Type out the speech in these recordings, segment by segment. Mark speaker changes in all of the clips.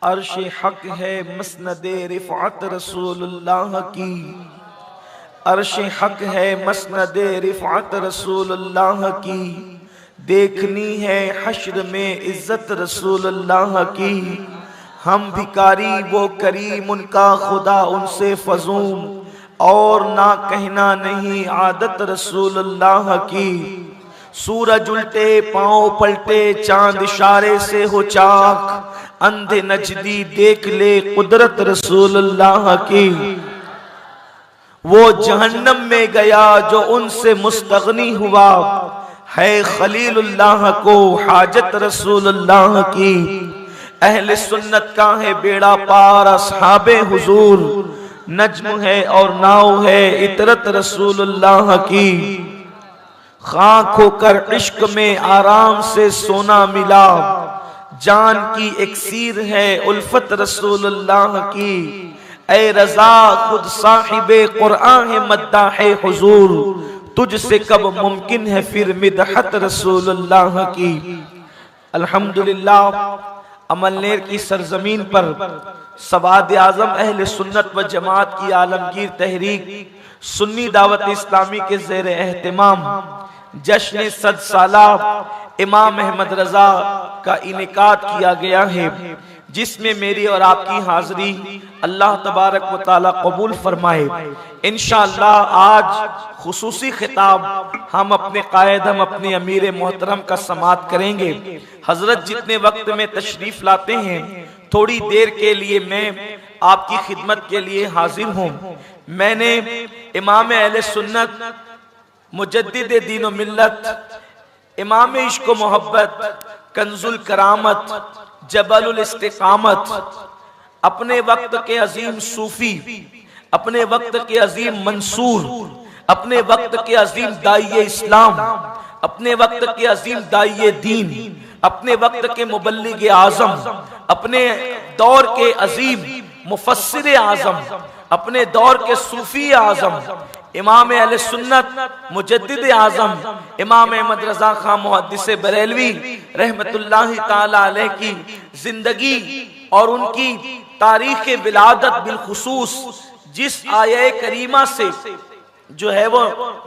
Speaker 1: अर्श हक है मसनदे रिफ़अत रसूलुल्लाह की। अर्श हक है मसनदे रिफ़अत रसूलुल्लाह की। देखनी है हश्र में इज्जत रसूलुल्लाह की। हम भिकारी वो करीम उनका खुदा उनसे फजूम, और ना कहना नहीं आदत रसूलुल्लाह की। सूरज उल्टे पांव पलटे चांद इशारे से हो चाक, अंधे नजदी देख ले कुदरत रसूलुल्लाह की। वो जहन्नम में गया जो उनसे मुस्तगनी हुआ, है खलीलुल्लाह को हाजत रसूलुल्लाह की। अहले सुन्नत का है बेड़ा पार अस्हाबे हुजूर, नज्म है और नाव है इतरत रसूलुल्लाह की। खाक होकर इश्क में आराम से सोना मिला, जान की एक्सीर है उल्फत रसूलुल्लाह की। ऐ रज़ा खुद साहिबे कुरान है मद्दाहे हुजूर, तुझसे कब मुमकिन है फिर मिदहत रसूलुल्लाह की। अल्हम्दुलिल्लाह, अमलनेर की सरजमीन पर सवाद आज़म अहले सुन्नत व जमात की आलमगीर तहरीक सुन्नी दावत इस्लामी के ज़ेर एहतिमाम जश्न 100 साला इमाम अहमद रजा का इनेकाद किया गया है, जिसमें मेरी और आपकी हाजिरी अल्लाह तबारक व तआला कबूल फरमाए। इंशाअल्लाह आज खुसूसी खिताब हम अपने कायद, हम अपने अमीर मोहतरम का समात करेंगे। हजरत जितने वक्त में तशरीफ लाते हैं, थोड़ी देर के लिए मैं आपकी खिदमत के लिए हाजिर हूँ। मैंने इमाम अहले सुन्नत, मुजद्दिद दीन व मिल्लत, इमाम इश्क व मोहब्बत, कंजुल करामत, जबलुल इस्तिकामत, अपने वक्त के अजीम सूफी, अपने वक्त के अजीम मंसूर, अपने वक्त के अजीम दाइये इस्लाम, अपने वक्त के अजीम दाइये दीन, अपने वक्त के मुबल्लिग आजम, अपने दौर के अजीम मुफस्सिर आजम, अपने दौर के सूफी आजम, इमाम अहले सुन्नत मुजद्दिद आजम इमाम अहमद रजा खान मुहद्दिस बरेलवी रहमतुल्लाहि ताला अलैह की जिंदगी और उनकी तारीख विलादत बिलखुसूस जिस आये करीमा से जो है वो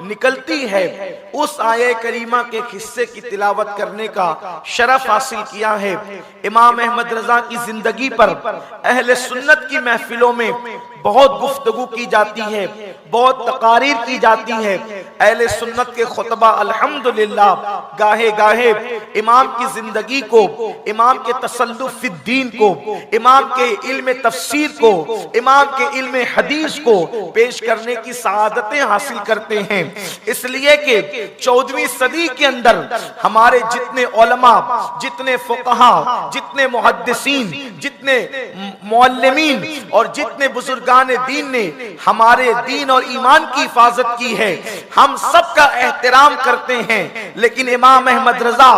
Speaker 1: निकलती है, उस आये करीमा के हिस्से की तिलावत करने का शरफ हासिल किया है। इमाम अहमद रजा की जिंदगी पर अहले सुन्नत की महफिलों में बहुत गुफ्तगू की जाती है, बहुत तकारीर की जाती है। अहले सुन्नत के खुतबा अल्हम्दुलिल्लाह गाहे गाहे इमाम की जिंदगी को, इमाम के तसल्लुफ फिद्दीन को, इमाम के इल्म तफसीर को, इमाम के इल्म हदीस को पेश करने की सआदतें हासिल करते हैं। इसलिए कि 14वीं सदी के अंदर हमारे जितने उलमा, जितने फुक़हा, जितने मुहद्दिसीन, जितने मुअल्लिमीन और जितने बुजुर्गान दीन ने हमारे दीन और ईमान की हिफाजत की है, हम सब का एहतराम करते हैं। लेकिन इमाम अहमद रजा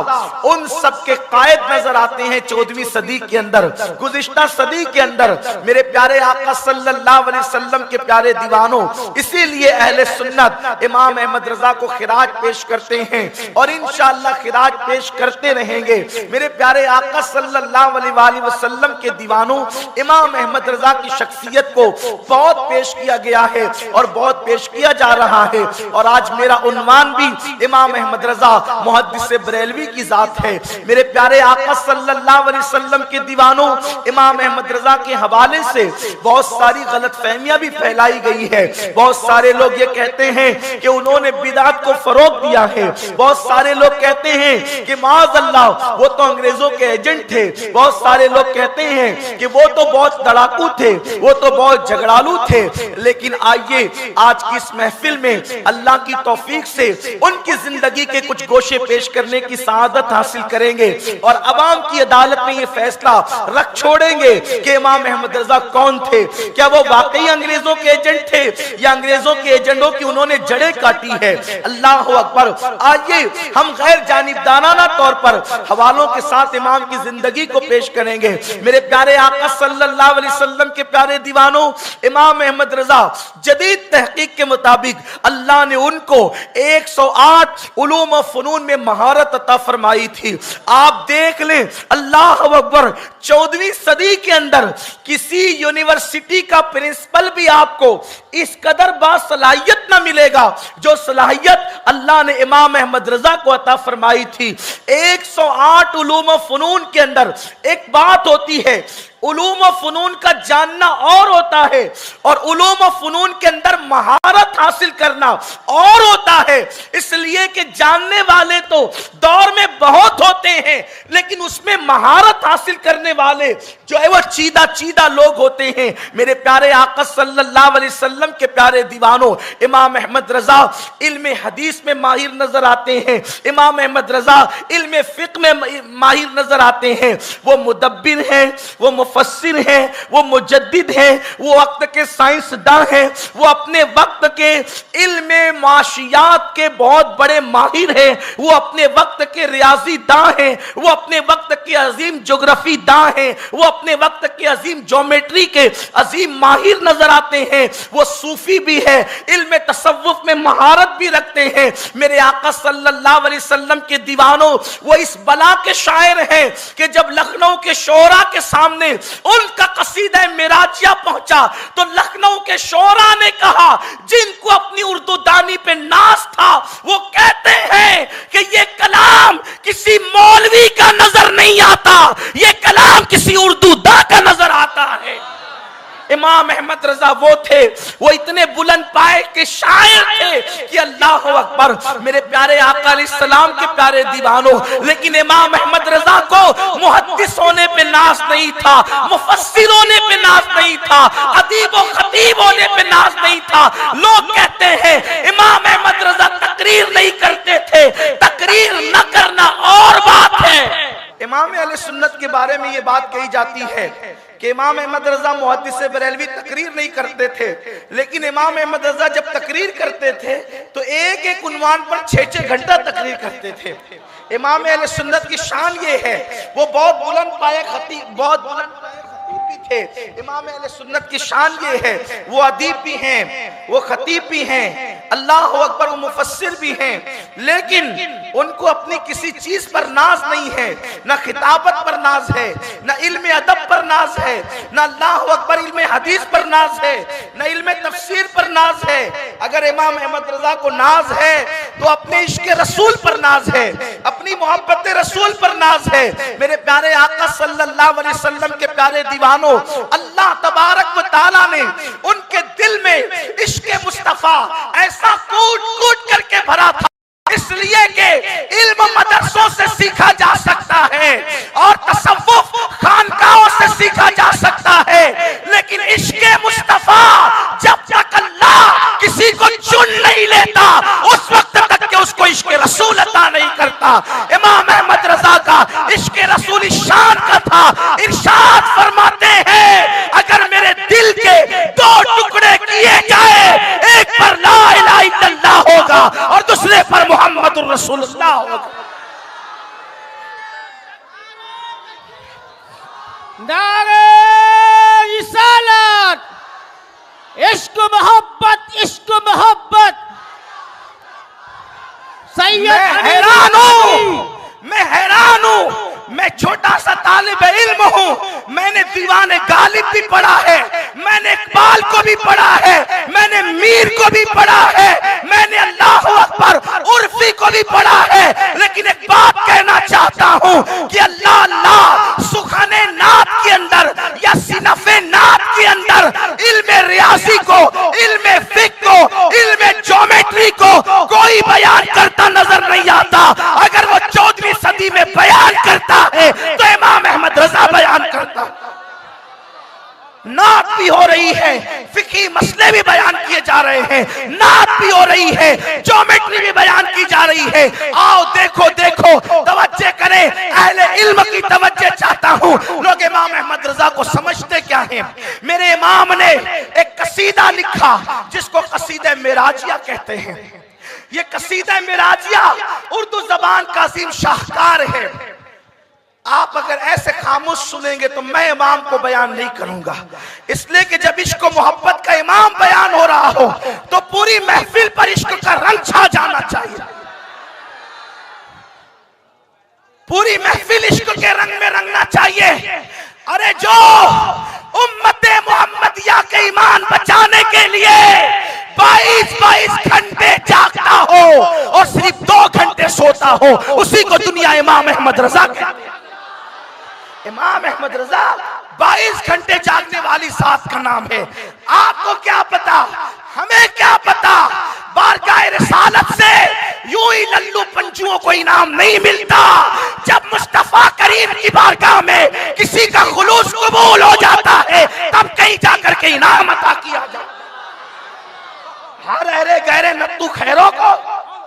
Speaker 1: उन सब के कायद नजर आते हैं 14वीं सदी के अंदर, गुज़िश्ता सदी के अंदर। मेरे प्यारे आका सल्लल्लाहु अलैहि वसल्लम के प्यारे दीवानों, इसीलिए अहले सुन्नत इमाम अहमद रजा को खिराज पेश करते हैं और इंशाअल्लाह खिराज पेश करते रहेंगे। मेरे प्यारे आका सल्लल्लाहु अलैहि वसल्लम के दीवानों, इमाम अहमद रजा की शख्सियत को बहुत पेश किया गया है और बहुत पेश किया जा रहा है। और आज मेरा उन्वान भी इमाम अहमद रजा मुहद्दिस बरेलवी की जात है। मेरे प्यारे आका सल्लल्लाहु अलैहि वसल्लम के दीवानों, इमाम अहमद रजा के हवाले से बहुत सारी गलत फहमियां भी फैलाई गई है। बहुत सारे लोग ये कहते हैं कि उन्होंने बिदात को फरोग दिया है। बहुत सारे लोग कहते हैं कि माज़अल्लाह वो तो अंग्रेजों के एजेंट थे। बहुत सारे लोग कहते हैं कि वो तो बहुत लड़ाकू थे, वो तो बहुत झगड़ालू थे। लेकिन आइए आज की इस महफिल में अल्लाह की तौफीक से उनकी जिंदगी के कुछ गोशे पेश करने की सआदत हासिल करेंगे और अवाम की अदालत में ये फैसला रख छोड़ेंगे कि इमाम अहमद रजा कौन थे। क्या वो वाकई अंग्रेजों के एजेंट थे या अंग्रेजों के एजेंटों की उन्होंने जड़ें काटी है? अल्लाह अकबर। आइए हम गैर जानिबदाराना तौर पर हवालों के साथ इमाम की जिंदगी को पेश करेंगे। मेरे प्यारे आका सल्लल्लाहु अलैहि वसल्लम के प्यारे दीवानों, इमाम अहमद रजा जदीद तहकीक के मुताबिक अल्लाह ने उनको 108 उलूम व फनून में महारत अता फरमाई थी। आप देख लें, अल्लाह अकबर, 14वीं सदी के अंदर किसी यूनिवर्सिटी का प्रिंसिपल भी आपको इस कदर बासलाहियत ना मिलेगा जो सलाहियत अल्लाह ने इमाम अहमद रजा को अता फरमाई थी। 108 उलूम व फनून के अंदर एक बात होती है, उलूम व फनून का जानना और होता है और उलूम व फनून के अंदर महारत हासिल करना और होता है। इसलिए कि जानने वाले तो दौर में बहुत होते हैं, लेकिन उसमें महारत हासिल करने वाले जो है वो चीदा चीदा लोग होते हैं। मेरे प्यारे आका सल्लल्लाहु अलैहि वसल्लम के प्यारे दीवानों, इमाम अहमद रजा इल्म हदीस में माहिर नजर आते हैं, इमाम अहमद रजा इल्म फिक्र में माहिर नजर आते हैं। वो मुदब्बिर हैं, वो मुफस्सिर हैं, वो मुजद्दिद हैं, वो वक्त के साइंसदान हैं, वो अपने वक्त के इल्म माशियात के बहुत बड़े माहिर हैं, वो अपने वक्त के रियाजी दां हैं, वो अपने वक्त के अजीम ज्योग्राफी दां हैं, वो अपने वक्त के अजीम ज्योमेट्री के अजीम माहिर नजर आते हैं। वो सूफी भी है, इल्म तसव्वुफ में महारत भी रखते हैं। मेरे आका सल्लल्लाहु अलैहि वसल्लम के दीवानों, वो इस बला के शायर हैं कि जब लखनऊ के शोरा के सामने उनका कसीदा मिराजिया पहुंचा तो लखनऊ के शोरा ने कहा, जिनको अपनी उर्दू दानी पे नाज था, वो कहते हैं कि ये कलाम किसी मौलवी का नजर नहीं आता, ये कलाम किसी उर्दू दा का नजर आता है। इमाम अहमद रजा वो थे, वो इतने बुलंद पाए के शायर थे कि अल्लाह अकबर। मेरे प्यारे आका अलैहिस्सलाम के प्यारे दीवानों, लेकिन इमाम अहमद रजा को मुहद्दिस होने पे नाज नहीं था, मुफस्सिर होने पे नाज नहीं था, अदीब व खतीब होने पे नाज नहीं था। लोग कहते हैं इमाम अहमद रजा तकरीर नहीं करते थे, तकरीर न करना और बात है। इमाम अहले सुन्नत के बारे में ये बात कही जाती है कि इमाम अहमद रजा मुहद्दिस बरेलवी तकरीर नहीं करते थे, लेकिन इमाम अहमद रजा जब तकरीर करते थे तो एक एक उन्वान पर 6-6 घंटा तकरीर करते थे। इमाम अहले सुन्नत की शान ये है, वो बहुत बुलंद पाए खतीब, बहुत बुलंद पाए खतीब भी थे। इमाम अहले सुन्नत की शान ये है, वो अदीब भी हैं, वो खतीब भी हैं, अल्लाह अकबर, वो मुफस्सिर भी हैं, लेकिन उनको अपनी किसी चीज पर नाज नहीं है, ना खिताबत पर नाज है, ना इल्म अदब पर नाज है, ना अल्लाह अकबर इल्म हदीस पर नाज है, ना इल्म तफसीर पर नाज है। अगर इमाम अहमद रजा को नाज है तो अपने इश्क रसूल पर नाज है, अपनी मोहब्बत रसूल पर नाज है। मेरे प्यारे आका सल्लल्लाहु अलैहि वसल्लम के प्यारे दीवानों, अल्लाह तबारक व तआला ने उनके दिल में इश्क मुस्तफा ऐसा कूट कूट करके भरा था, इसलिए कि इल्म मदरसों से सीखा जा सकता है और तसव्वुफ खानकाहों से सीखा जा सकता है, लेकिन इश्क़े मुस्तफा जब तक अल्लाह किसी को चुन नहीं लेता उस वक्त तक के उसको इश्क़े रसूल अता नहीं करता। इमाम अहमद रजा का इश्क़े रसूल शान का था। इरशाद फरमाते हैं, अगर मेरे दिल के 2 टुकड़े किए जाए, एक पर ला इलाहा इल्लल्लाह होगा और दूसरे पर मुहम्मदुर रसूलुल्लाह होगा।
Speaker 2: नारे रिसालत, इश्क मोहब्बत, इश्क मोहब्बत।
Speaker 1: मैं हैरान हूँ, मैं छोटा सा तालिब इल्म हूँ, मैंने दीवाने गालिब भी पढ़ा है, मैंने इकबाल को भी पढ़ा है, मैंने मीर को भी पढ़ा है, मैंने अल्लाह अकबर उर्फी को भी पढ़ा है, लेकिन एक बात कहना चाहता हूँ कि अल्लाह अल्लाह सुखाने नात के अंदर या सिनफे नात के अंदर इल्म रियाजी को, इल्म फिक्र को, इल्म ज्योमेट्री को कोई बयान करता नजर नहीं आता। अगर वो 14वीं सदी में बयान करता है तो इमाम अहमद रजा बयान करता। नात भी हो रही है, फिकी मसले भी बयान किए जा रहे हैं, नात भी हो रही है, ज्योमेट्री भी बयान की जा रही है। आओ देखो देखो, तवज्जो करें, अहले इल्म की तवज्जो चाहता हूँ। लोग इमाम अहमद रजा को समझते क्या हैं? मेरे इमाम ने एक कसीदा लिखा जिसको कसीदा मिराजिया कहते हैं। ये कसीदा मिराजिया उर्दू जबान का अजीम शाहकार है। आप अगर ऐसे खामोश सुनेंगे तो मैं इमाम को बयान नहीं करूंगा, इसलिए कि जब इश्क मोहब्बत का इमाम बयान हो रहा हो तो पूरी महफिल पर इश्क का रंग छा जाना चाहिए, पूरी महफिल इश्क के रंग में रंगना चाहिए। अरे जो उम्मते मोहम्मदिया के ईमान बचाने के लिए 22 घंटे जागता हो और सिर्फ 2 घंटे सोता हो, उसी को दुनिया इमाम अहमद रजा कहते हैं। इमाम अहमद रजा 22 घंटे जागने वाली साथ का नाम है। आपको क्या पता, हमें क्या पता, बारगाह रिसालत से यूं ही लल्लू पंजुओं को इनाम नहीं मिलता। जब मुस्तफा करीम की बारगाह में किसी का खुलूस कबूल हो जाता है तब कहीं जाकर के इनाम अता किया जाता। हर अहरे गहरे नत्तू खैरों को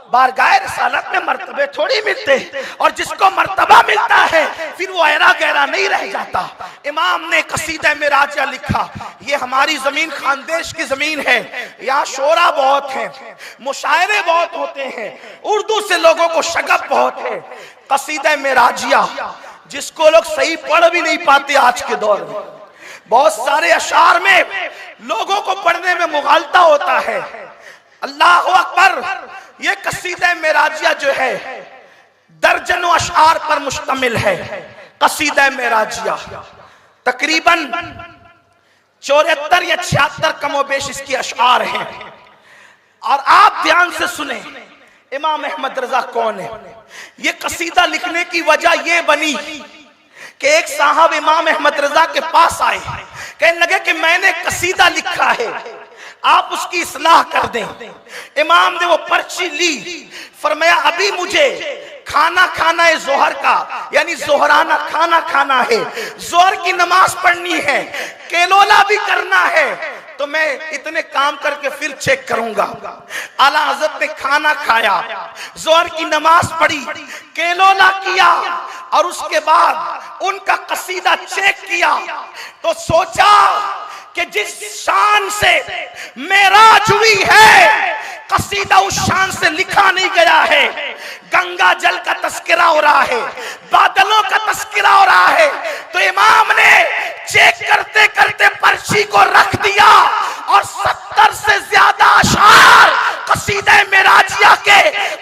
Speaker 1: बारगाह रिसालत में मर्तबे थोड़ी मिलते, और जिसको मर्तबा मिलता है फिर वो अहरा गहरा नहीं रह जाता। इमाम ने कसीदा मेराजिया लिखा। ये हमारी जमीन खानदेश की जमीन है, यहाँ शोरा बहुत है, मुशायरे बहुत होते हैं, उर्दू से लोगों को शगफ बहुत है। कसीदा मेराजिया जिसको लोग सही पढ़ भी नहीं पाते आज के दौर में, बहुत सारे अशार में लोगों को पढ़ने में मुगालता होता है। अल्लाह अकबर। ये कसीदा मेराजिया जो है दर्जनों अशार पर मुश्तमिल है। कसीदा मेराजिया तकरीबन 74 या 76 कमोबेश इसकी अशार हैं। और आप ध्यान से सुने इमाम अहमद रजा कौन है। ये कसीदा लिखने की वजह ये बनी कि एक साहब इमाम अहमद रजा के पास आए, कहने लगे कि मैंने कसीदा लिखा है, आप उसकी इस्लाह कर दें। इमाम ने वो पर्ची ली, फरमाया अभी मुझे खाना खाना है जोहर का, यानी जोहराना खाना खाना है, जोहर की नमाज पढ़नी है, केलोला भी करना है, तो मैं इतने काम करके फिर चेक करूंगा। आला हज़रत ने खाना खाया, जोहर की नमाज पढ़ी, केलोला किया और उसके बाद उनका कसीदा चेक किया तो सोचा कि जिस शान से मेराज हुई है कसीदा उस शान से लिखा नहीं गया है। गंगा जल का तस्करा हो रहा है, बादलों का तस्करा हो रहा है, तो इमाम ने चेक करते करते पर्ची को रख दिया और 70 से ज्यादा अशार कसीदा मेराजिया के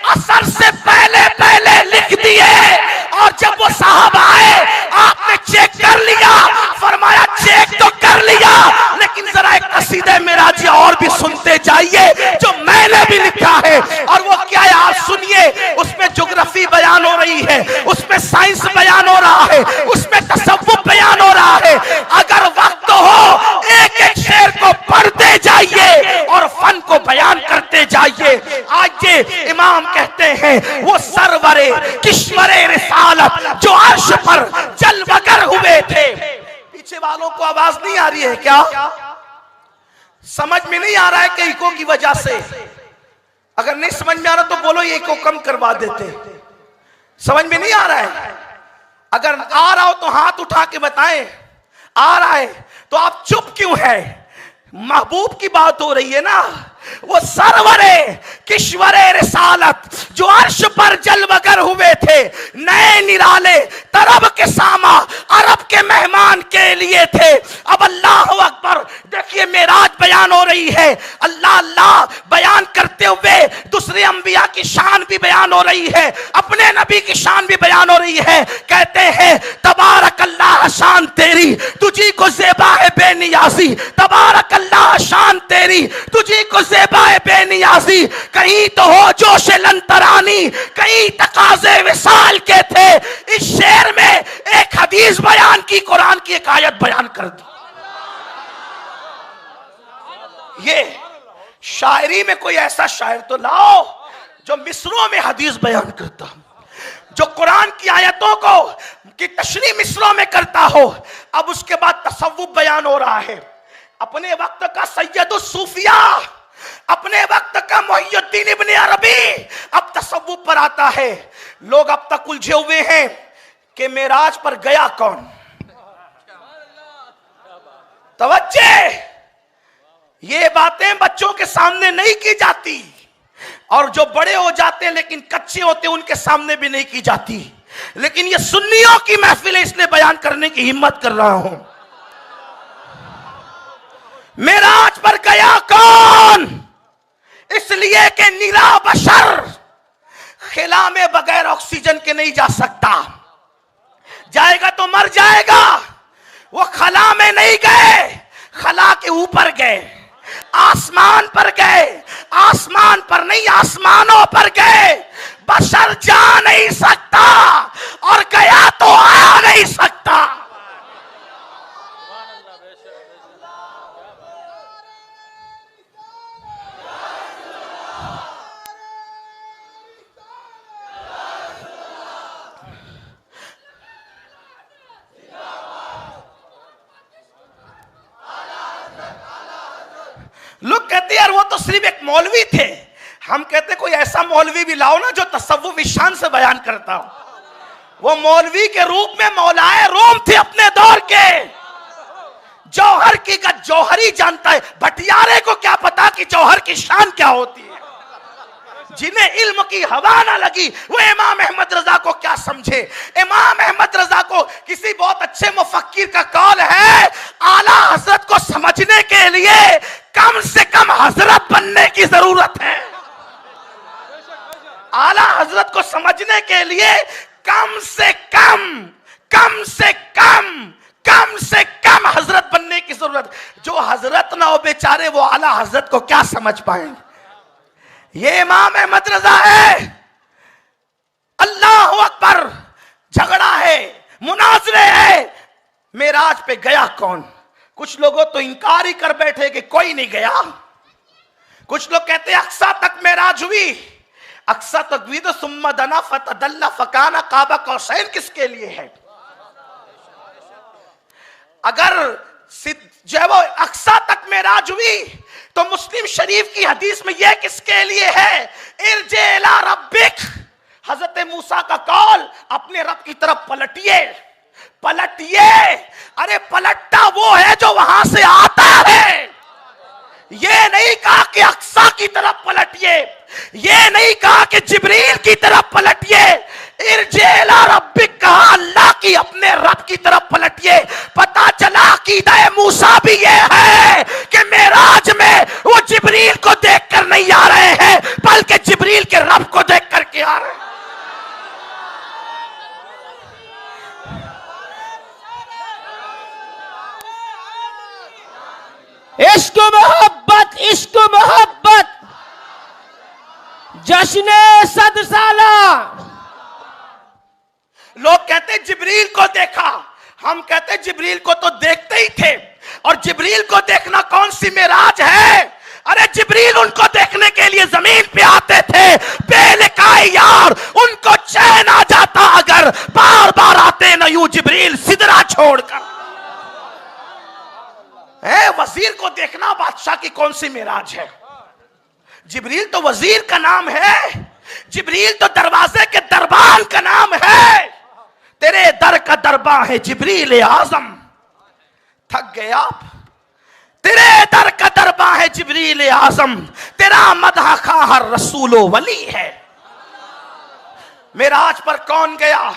Speaker 1: असर से पहले पहले लिख दिए। और जब वो साहब आए आपने चेक कर लिया, फरमाया चेक तो कर लिया लेकिन जरा एक कसीदा मेराजिया और भी सुनते जाइए जो मैंने भी लिखा है। और वो क्या है आप सुनिए, उसमें ज्योग्राफी बयान हो रही है, उसमें साइंस बयान हो रहा है, उसमें तसव्वुफ बयान हो रहा है। अगर वक्त हो एक एक शेर को पढ़ते जाइए और फन को बयान करते जाइए। आज ये इमाम कहते हैं वो सरवरे किश्वरे रिसालत जो अर्श पर जलवगर हुए थे। पीछे वालों को आवाज नहीं आ रही है क्या? समझ में नहीं आ रहा है कि इको की वजह से? अगर नहीं समझ में आ रहा तो बोलो ये इको कम करवा देते। समझ में नहीं आ रहा है? अगर आ रहा हो तो हाथ उठा के बताएं। आ रहा है तो आप चुप क्यों है? महबूब की बात हो रही है ना। वो सरवरे किश्वरे रिसालत जो अर्श पर जलवगर हुए थे, नए निराले तरब के सामा अरब के मेहमान के लिए थे। अब अल्लाह अकबर, देखिए मेराज बयान हो रही है, अल्लाह अल्लाह बयान करते हुए दूसरे अंबिया की शान भी बयान हो रही है, अपने नबी की शान भी बयान हो रही है। कहते हैं तबारक अल्लाह शान तेरी तुझी को ज़ेबा है बेनियाजी, तबारक अल्लाह शान तेरी तुझी को ज़ेबाए बेनियाजी। कहीं तो हो जोश लंतरानी, कहीं तकाज़े विसाल के थे। इस शेर में एक हदीस बयान की, कुरान की एक आयत बयान कर दी। ये शायरी में कोई ऐसा शायर तो लाओ जो मिसरों में हदीस बयान करता, जो कुरान की आयतों को की तशरीह मिसरों में करता हो। अब उसके बाद तसव्वुफ बयान हो रहा है। अपने वक्त का सैयदुस सूफिया, अपने वक्त का मुहियुद्दीन इब्न अरबी अब तसव्वुफ पर आता है। लोग अब तक उलझे हुए हैं कि मेराज पर गया कौन। तवज्जे, ये बातें बच्चों के सामने नहीं की जाती, और जो बड़े हो जाते हैं लेकिन कच्चे होते हैं उनके सामने भी नहीं की जाती। लेकिन ये सुन्नियों की महफिल है, इसलिए बयान करने की हिम्मत कर रहा हूं। मेराज पर गया कौन? इसलिए कि निरा बशर खिला में बगैर ऑक्सीजन के नहीं जा सकता, जाएगा तो मर जाएगा। वो खला में नहीं गए, खला के ऊपर गए, आसमान पर गए, आसमान पर नहीं आसमानों पर गए। बशर जा नहीं सकता और गया तो आ नहीं सकता। लोग कहते यार वो तो सिर्फ एक मौलवी थे। हम कहते कोई ऐसा मौलवी भी लाओ ना जो तसव्वुफ शान से बयान करता हो। वो मौलवी के रूप में मौलाए रोम थे अपने दौर के। जौहर की का जौहरी जानता है, भटियारे को क्या पता कि जौहर की शान क्या होती है। जिन्हें इल्म की हवा ना लगी वो इमाम अहमद रजा को क्या समझे। इमाम अहमद रजा को किसी बहुत अच्छे मुफक्किर का कौल है, आला हजरत को समझने के लिए कम से कम हजरत बनने की जरूरत है। आला हजरत को समझने के लिए कम से कम हजरत बनने की जरूरत। जो हजरत ना हो बेचारे वो आला हजरत को क्या समझ पाएंगे। ये इमाम अहमद रजा है। अल्लाह अकबर, झगड़ा है, मुनाजरे है। मेराज पे गया कौन? कुछ लोगों तो इंकार ही कर बैठे कि कोई नहीं गया। कुछ लोग कहते अक्सा तक मेराज हुई। अक्सा तक भी तो सुम्मा दना फतदल्ला फकाना काबा कौसैन किसके लिए है? अगर जो है वो अक्सा तक मेराज हुई तो मुस्लिम शरीफ की हदीस में यह किसके लिए है? इरजे इला रब्बिक, हजरत मूसा का कौल, अपने रब की तरफ पलटिए। अरे पलटता वो है जो वहां से आता है। ये नहीं कहा कि अक्सा की तरफ पलटिए, ये नहीं कहा कि जिब्रील की तरफ पलटिए। इरजे इला रब्बिक कहा, अल्लाह की अपने रब की तरफ पलटिए। पता चला अकीदा मूसा भी ये है कि मेराज में वो जिब्रील को देखकर नहीं आ रहे हैं, बल्कि जिब्रील के रब को देख करके आ रहे हैं।
Speaker 2: इश्क मोहब्बत, इश्क मोहब्बत, जश्न सद साला।
Speaker 1: लोग कहते जिब्रील को देखा, हम कहते जिब्रील को तो देखते ही थे। और जिब्रील को देखना कौन सी मेराज है? अरे जिब्रील उनको देखने के लिए जमीन पे आते थे बेलिकाई यार, उनको चैन आ जाता अगर बार बार आते न यूं जिब्रील सिदरा छोड़कर। वजीर को देखना बादशाह की कौन सी मेराज है? जिब्रील तो वजीर का नाम है, जिब्रील तो दरवाजे के दरबान का नाम है। तेरे दर का दरबा है जिब्रील आजम। थक गए आप? तेरे दर का दरबा है जिब्रील आजम, तेरा मदह खा हर रसूलो वली है। मेराज पर कौन गया?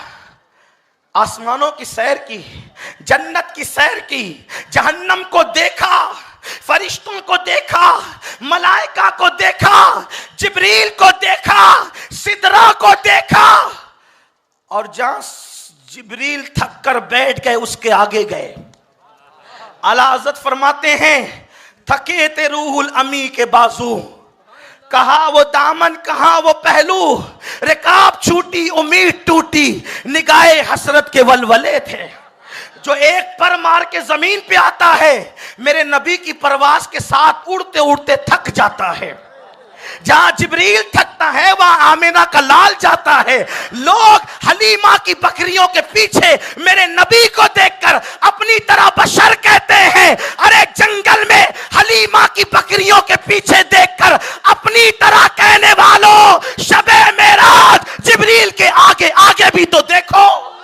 Speaker 1: आसमानों की सैर की, जन्नत की सैर की, जहन्नम को देखा, फरिश्तों को देखा, मलाइका को देखा, जिब्रील को देखा, सिदरा को देखा। और जहां जिब्रील थक कर बैठ गए उसके आगे गए। आला हज़रत फरमाते हैं थके ते रूहुल अमी के बाजू, कहा वो दामन कहा वो पहलू, रिकाब छूटी उम्मीद टूटी, निगाहे हसरत के वलवले थे। जो एक पर मार के जमीन पे आता है मेरे नबी की परवास के साथ उड़ते उड़ते थक जाता है। जहां जिब्रील थकता है वहां आमिना का लाल जाता है। लोग हलीमा की बकरियों के पीछे मेरे नबी को देखकर अपनी तरह बशर कहते हैं। अरे जंगल में हलीमा की बकरियों के पीछे देखकर अपनी तरह कहने वालों, शबे मेराज जिब्रील के आगे आगे भी तो देखो।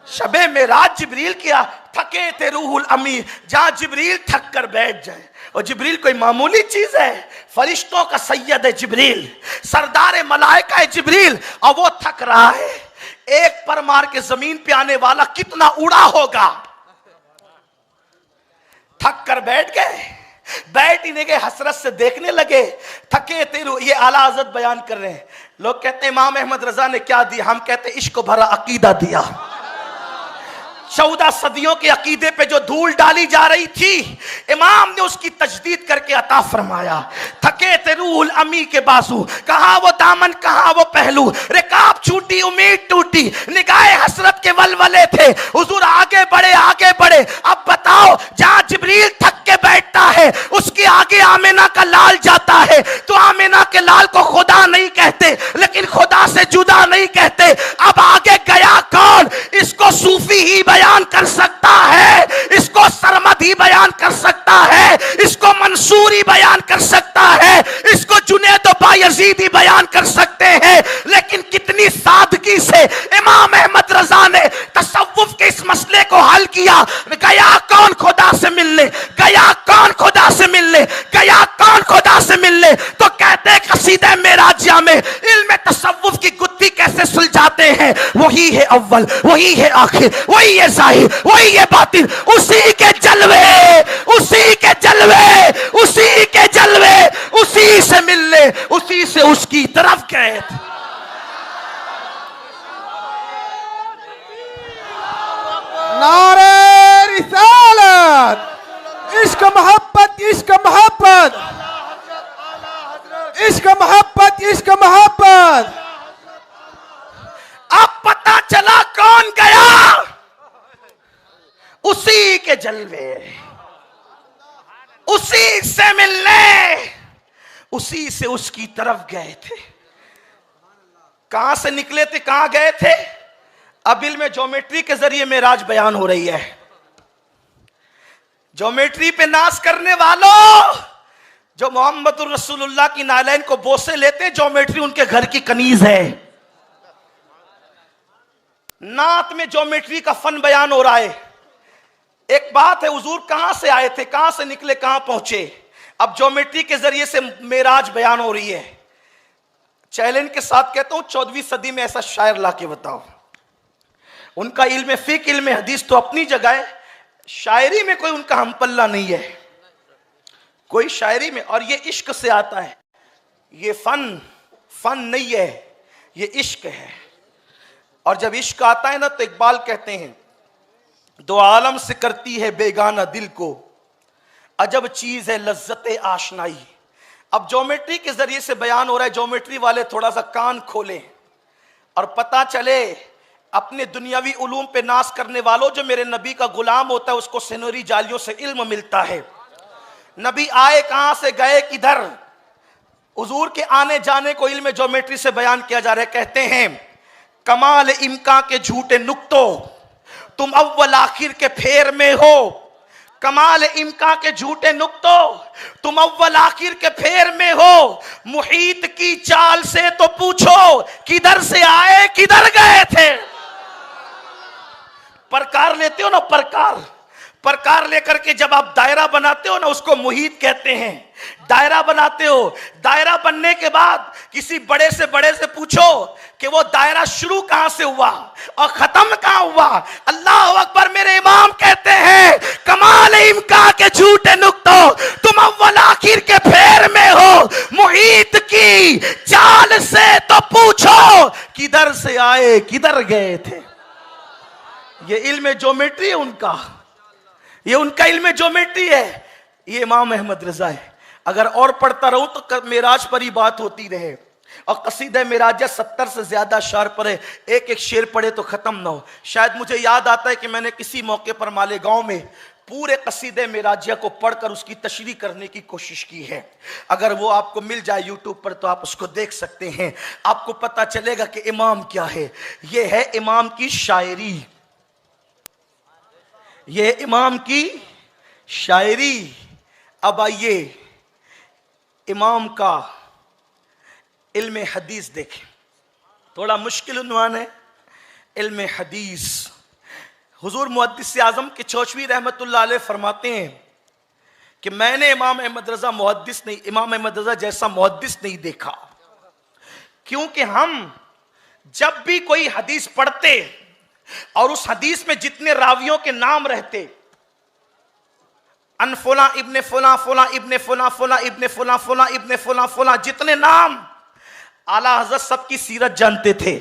Speaker 1: शबे मेराज जिब्रील किया, थके थे रूहुल अमी, जहां जिब्रील थक कर बैठ जाए। और जिब्रील कोई मामूली चीज है, फरिश्तों का सैयद है जिब्रील, सरदार मलाइका है जिब्रील, और वो थक रहा है। एक पर मार के जमीन पे आने वाला कितना उड़ा होगा। थक कर बैठ गए, बैठ ही नहीं गए, हसरत से देखने लगे। थके तेरू, ये आला हज़रत बयान कर रहे हैं। लोग कहते हैं इमाम अहमद रजा ने क्या दिया, हम कहते हैं इश्क भरा अकीदा दिया। 14 सदियों के अकीदे पे जो धूल डाली जा रही थी, इमाम ने उसकी तजदीद करके अता फरमाया। थके थे रूहुल अमी के बाजू, कहां वो दामन कहां वो पहलू, रिकाब छूटी उम्मीद टूटी, निगाहे हसरत के वलवले थे। हुजूर आगे बढ़े आगे बढ़े। अब बताओ, जहां जिब्रील थक के बैठता है उसके आगे आमिना का लाल जाता है, तो आमिना के लाल को खुदा नहीं कहते, लेकिन खुदा से जुदा नहीं कहते। अब आगे गया कौन? इसको सूफी ही बयान कर सकता है, इसको सरमद ही बयान कर सकता है, इसको मंसूर ही बयान कर सकता है, इसको जुनैद बायजीद ही बयान कर सकते हैं। लेकिन कितनी सादगी से इमाम अहमद रजा ने तसव्वुफ के इस मसले को हल किया। गया कौन खुदा से मिलने, गया कौन खुदा से मिलने, गया कौन खुदा से मिलने? तो कहते कसीदे मेराजिया में इल्म तसव्वुफ की गुत्थी कैसे सुलझाते हैं। वही है अव्वल, वही है आखिर, वही है जाहिर, वही है बातिन, उसी के जलवे, उसी के जलवे, उसी के जलवे, उसी से मिलने, उसी से उसकी तरफ गए थे।
Speaker 2: नारे रिसालत, इश्क मोहब्बत, इश्क मोहब्बत, इश्क मोहब्बत, इश्क मोहब्बत।
Speaker 1: अब पता चला कौन गया, उसी के जलवे, उसी से मिलने, उसी से उसकी तरफ गए थे। कहां से निकले थे, कहां गए थे? अब इल्म ज्योमेट्री के जरिए मेराज बयान हो रही है। ज्योमेट्री पे नाज करने वालों, जो मोहम्मद रसूलुल्लाह की नालैन को बोसे लेते, ज्योमेट्री उनके घर की कनीज है। नात में ज्योमेट्री का फन बयान हो रहा है। एक बात है, हुजूर कहां से आए थे, कहां से निकले, कहां पहुंचे। अब ज्योमेट्री के जरिए से मेराज बयान हो रही है। चैलेंज के साथ कहता हूं, 14वीं सदी में ऐसा शायर लाके बताओ। उनका इल्म फिक, इल्म हदीस तो अपनी जगह है, शायरी में कोई उनका हमपल्ला नहीं है, कोई शायरी में। और ये इश्क से आता है, ये फन नहीं है, ये इश्क है। और जब इश्क आता है ना, तो इकबाल कहते हैं, दो आलम से करती है बेगाना दिल को, अजब चीज है लज्जत आशनाई। अब ज्योमेट्री के जरिए से बयान हो रहा है। ज्योमेट्री वाले थोड़ा सा कान खोलें और पता चले, अपने दुनियावी उलूम पे नाश करने वालों, जो मेरे नबी का गुलाम होता है उसको सिनोरी जालियों से इल्म मिलता है। नबी आए कहां से, गए किधर? हुजूर के आने जाने को इल्म ज्योमेट्री से बयान किया जा रहा है। कहते हैं, कमाल इम्का के झूठे नुक्तों, तुम अव्वल आखिर के फेर में हो। कमाल इम्का के झूठे नुक्तों, तुम अव्वल आखिर के फेर में हो। मुहीत की चाल से तो पूछो, किधर से आए किधर गए थे। प्रकार लेते हो ना, प्रकार लेकर के जब आप दायरा बनाते हो ना, उसको मुहीत कहते हैं। दायरा बनाते हो, दायरा बनने के बाद किसी बड़े से पूछो कि वो दायरा शुरू कहां से हुआ और खत्म कहां हुआ। अल्लाह अकबर। मेरे इमाम कहते हैं, कमाल इम्का के झूठे नुक्तों, तुम अव्वल आखिर के फेर में हो। मुहीत की चाल से तो पूछो, किधर से आए किधर गए थे। ये इल्म ज्योमेट्री है उनका, ये उनका इल्म ज्योमेट्री है। ये इमाम अहमद रजा है। अगर और पढ़ता रहूं तो मेराज पर ही बात होती रहे। और कसीदा मेराज 70 से ज्यादा शार पढ़े, एक एक शेर पढ़े तो खत्म ना हो। शायद मुझे याद आता है कि मैंने किसी मौके पर मालेगांव में पूरे कसीदे मेराजिया को पढ़कर उसकी तशरीह करने की कोशिश की है। अगर वो आपको मिल जाए यूट्यूब पर तो आप उसको देख सकते हैं। आपको पता चलेगा कि इमाम क्या है। ये है इमाम की शायरी, ये इमाम की शायरी। अब आइए इमाम का इल्म हदीस देखें। थोड़ा मुश्किल उन्वान है इल्म हदीस। हुजूर मुहद्दिस आजम के चौचवी रहमतुल्लाह अलैह फरमाते हैं कि मैंने इमाम अहमद रजा जैसा मुहद्दिस नहीं देखा। क्योंकि हम जब भी कोई हदीस पढ़ते और उस हदीस में जितने रावियों के नाम रहते, अनफुला इब्ने फुला, फुला इब्ने फुला, फुला इब्ने फुला, फुला इब्ने फुला, फुला, जितने नाम, आला हजरत सबकी सीरत जानते थे।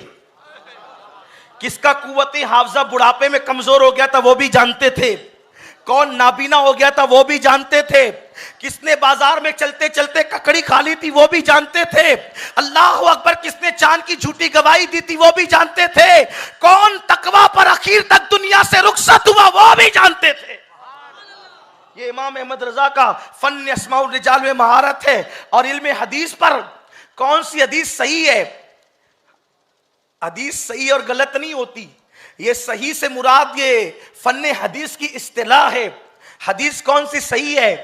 Speaker 1: किसका कुव्वते हाफजा बुढ़ापे में कमजोर हो गया था वो भी जानते थे। कौन नाबीना हो गया था वो भी जानते थे। किसने बाजार में चलते चलते ककड़ी खा ली थी वो भी जानते थे। अल्लाह अकबर, किसने चांद की झूठी गवाही दी थी वो भी जानते थे। कौन तकवा पर आखिर तक दुनिया से रुखसत हुआ वो भी जानते थे। ये इमाम अहमद रजा का फन अस्माउल रिजाल में महारत है। और इल्म हदीस पर कौन सी हदीस सही है, हदीस सही और गलत नहीं होती। ये सही से मुराद ये फन हदीस की इस्तिलाह है। हदीस कौन सी सही है,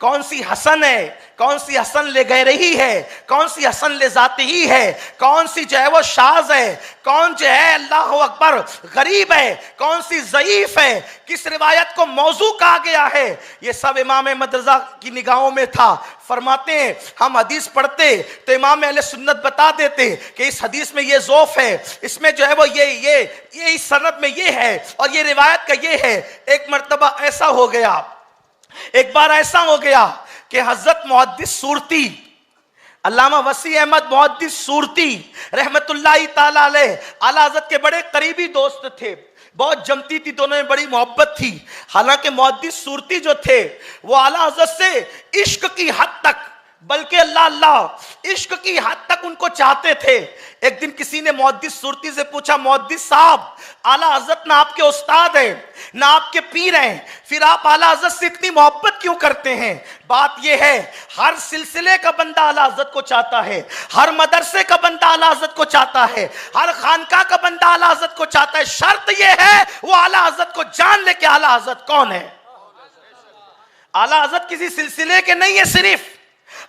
Speaker 1: कौन सी हसन है, कौन सी हसन ले गए रही है, कौन सी हसन ले जाती ही है, कौन सी जो है वो शाज है, कौन जो है अल्लाह अकबर गरीब है, कौन सी ज़ईफ है, किस रिवायत को मौजू कहा गया है, ये सब इमाम अहमद रजा की निगाहों में था। फरमाते हैं हम हदीस पढ़ते तो इमाम अहले सुन्नत बता देते कि इस हदीस में ये ज़ौफ़ है, इसमें जो है वो ये इस सनद में ये है और ये रिवायत का ये है। एक मर्तबा ऐसा हो गया, एक बार ऐसा हो गया कि हजरत मुहद्दिस सूरती अल्लामा वसी अहमद मुहद्दिस सूरती रहमतुल्लाहि ताला अलैह आला हज़रत के बड़े करीबी दोस्त थे। बहुत जमती थी, दोनों में बड़ी मोहब्बत थी। हालांकि मुहद्दिस सूरती जो थे वो आला हज़रत से इश्क की हद तक, बल्कि अल्लाह इश्क की हद तक उनको चाहते थे। एक दिन किसी ने मुहद्दिस सूरती से पूछा, मुहद्दिस साहब, आला हज़रत ना आपके उस्ताद हैं ना आपके पीर हैं, फिर आप आला हज़रत से इतनी मोहब्बत क्यों करते हैं? बात यह है, हर सिलसिले का बंदा आला हज़रत को चाहता है, हर मदरसे का बंदा आला हज़रत को चाहता है, हर खानका का बंदा आला हज़रत को चाहता है। शर्त यह है वो आला हज़रत को जान ले कि आला हज़रत कौन है। आला हज़रत किसी सिलसिले के नहीं है सिर्फ,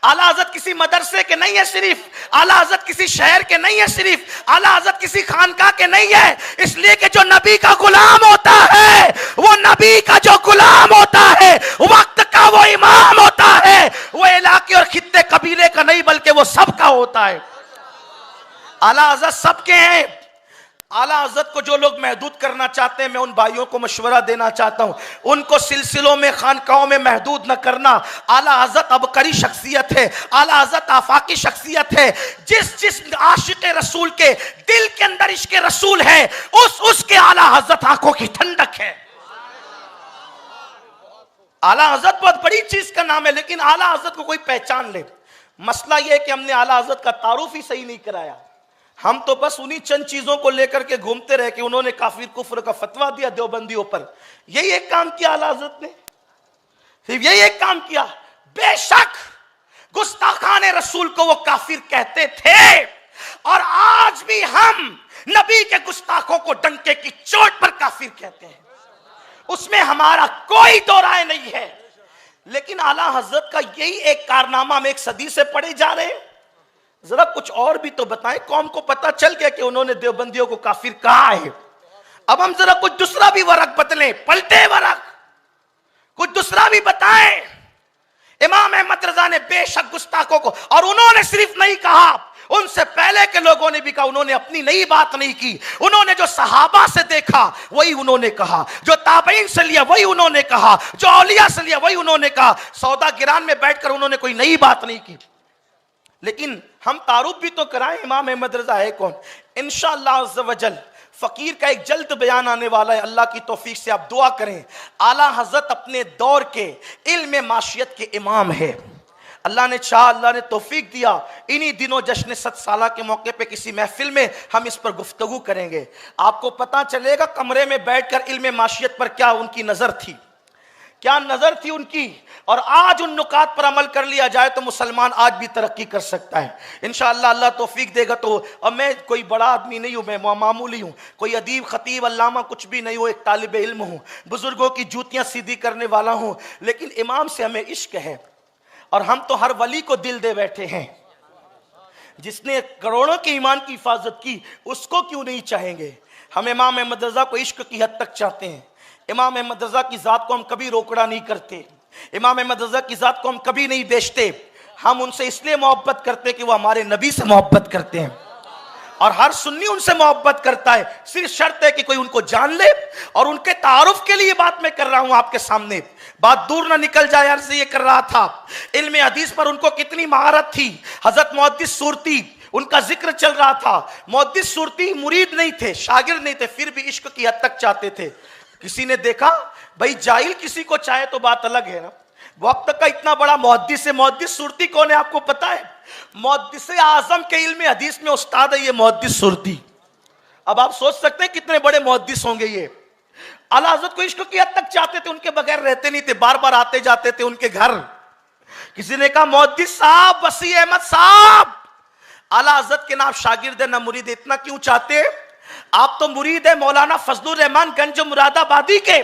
Speaker 1: आला हज़रत किसी मदरसे के नहीं है सिर्फ, आला हज़रत किसी शहर के नहीं है सिर्फ, आला हज़रत किसी खानका के नहीं है। इसलिए कि जो नबी का गुलाम होता है, वो नबी का जो गुलाम होता है, वक्त का वो इमाम होता है, वो इलाके और खित्ते कबीले का नहीं बल्कि वो सबका होता है। आला हज़रत सबके हैं। आला हज़रत को जो लोग महदूद करना चाहते हैं, मैं उन भाइयों को मशवरा देना चाहता हूं, उनको सिलसिलों में खानकाओं में महदूद न करना। आला हज़रत अबकरी शख्सियत है, आला हज़रत आफाकी शख्सियत है। जिस आशिक रसूल के दिल के अंदर इश्क रसूल है, उसके आला हज़रत आंखों की ठंडक है। आला हज़रत बहुत बड़ी चीज का नाम है, लेकिन आला हज़रत को कोई पहचान ले। मसला यह है कि हमने आला हज़रत का तारुफ ही सही नहीं कराया। हम तो बस उन्हीं चंद चीजों को लेकर के घूमते रहे कि उन्होंने काफिर कुफ्र का फतवा दिया देवबंदियों पर। यही एक काम किया आला हज़रत ने, सिर्फ यही एक काम किया। बेशक गुस्ताखाने रसूल को वो काफिर कहते थे, और आज भी हम नबी के गुस्ताखों को डंके की चोट पर काफिर कहते हैं, उसमें हमारा कोई दो राय नहीं है। लेकिन आला हज़रत का यही एक कारनामा हम एक सदी से पढ़े जा रहे हैं। जरा कुछ और भी तो बताएं। कौम को पता चल गया कि उन्होंने देवबंदियों को काफिर कहा है। अब हम जरा कुछ दूसरा भी वरक बदलें, पलटे वरक, कुछ दूसरा भी बताएं। इमाम अहमद रजा ने बेशक गुस्ताखों को, और उन्होंने सिर्फ नहीं कहा, उनसे पहले के लोगों ने भी कहा। उन्होंने अपनी नई बात नहीं की, उन्होंने जो सहाबा से देखा वही उन्होंने कहा, जो ताबईन से लिया वही उन्होंने कहा, जो औलिया से लिया वही उन्होंने कहा। सौदा गिरान में बैठकर उन्होंने कोई नई बात नहीं की। लेकिन हम तारुफ भी तो कराएं, इमाम अहमद रजा है कौन। इंशाअल्लाह अज़्ज़ व जल फकीर का एक जल्द बयान आने वाला है, अल्लाह की तौफीक से आप दुआ करें। आला हज़रत अपने दौर के इल्म माशियत के इमाम है। अल्लाह ने चाहा, अल्लाह ने तौफीक दिया, इन्हीं दिनों जश्न 7 साला के मौके पे किसी महफिल में हम इस पर गुफ्तगू करेंगे। आपको पता चलेगा कमरे में बैठकर इल्म माशियत पर क्या उनकी नजर थी, क्या नजर थी उनकी। और आज उन नुकात पर अमल कर लिया जाए तो मुसलमान आज भी तरक्की कर सकता है इंशाअल्लाह। अल्लाह तौफीक देगा तो। अब मैं कोई बड़ा आदमी नहीं हूँ, मैं मामूली हूँ, कोई अदीब खतीब अल्लामा कुछ भी नहीं हूँ, एक तालिब इल्म हूँ, बुजुर्गों की जूतियाँ सीधी करने वाला हूँ। लेकिन इमाम से हमें इश्क है, और हम तो हर वली को दिल दे बैठे हैं। जिसने करोड़ों के ईमान की हिफाजत की, उसको क्यों नहीं चाहेंगे। हम इमाम अहमद रजा को इश्क की हद तक चाहते हैं। इमाम अहमद रजा की जात को हम कभी रोकड़ा नहीं करते, इमाम अहमद रजा की जात को हम कभी नहीं बेचते। हम उनसे इसलिए मोहब्बत करते कि वो हमारे नबी से मोहब्बत करते हैं और हर सुन्नी उनसे मोहब्बत करता है। सिर्फ शर्त है कि कोई उनको जान ले, और उनके तारुफ के लिए बात मैं कर रहा हूं आपके सामने, बात दूर ना निकल जाए। अर्ज़ ये कर रहा था, इल्म हदीस पर उनको कितनी महारत थी। हजरत मुहद्दिस सूरती, उनका जिक्र चल रहा था। मुहद्दिस सूरती मुरीद नहीं थे, शागिर्द नहीं थे, फिर भी इश्क की हद तक चाहते थे। किसी ने देखा, भाई जाहिल किसी को चाहे तो बात अलग है ना, वक्त का इतना बड़ा मुहद्दिस है। मुहद्दिस सूरती कौन है आपको पता है? मुहद्दिस आजम के इल्म हदीस में उस्ताद है ये मुहद्दिस सूरती। अब आप सोच सकते हैं कितने बड़े मुहद्दिस होंगे ये। आला हज़रत को इश्क की हद तक चाहते थे, उनके बगैर रहते नहीं थे, बार बार आते जाते थे उनके घर। किसी ने कहा, मुहद्दिस साहब, वसी अहमद साहब, आला हज़रत के नाम शागिर्द है ना मुरीद, इतना क्यों चाहते? आप तो मुरीद है मौलाना फजलुर रहमान गंज मुरादाबादी के,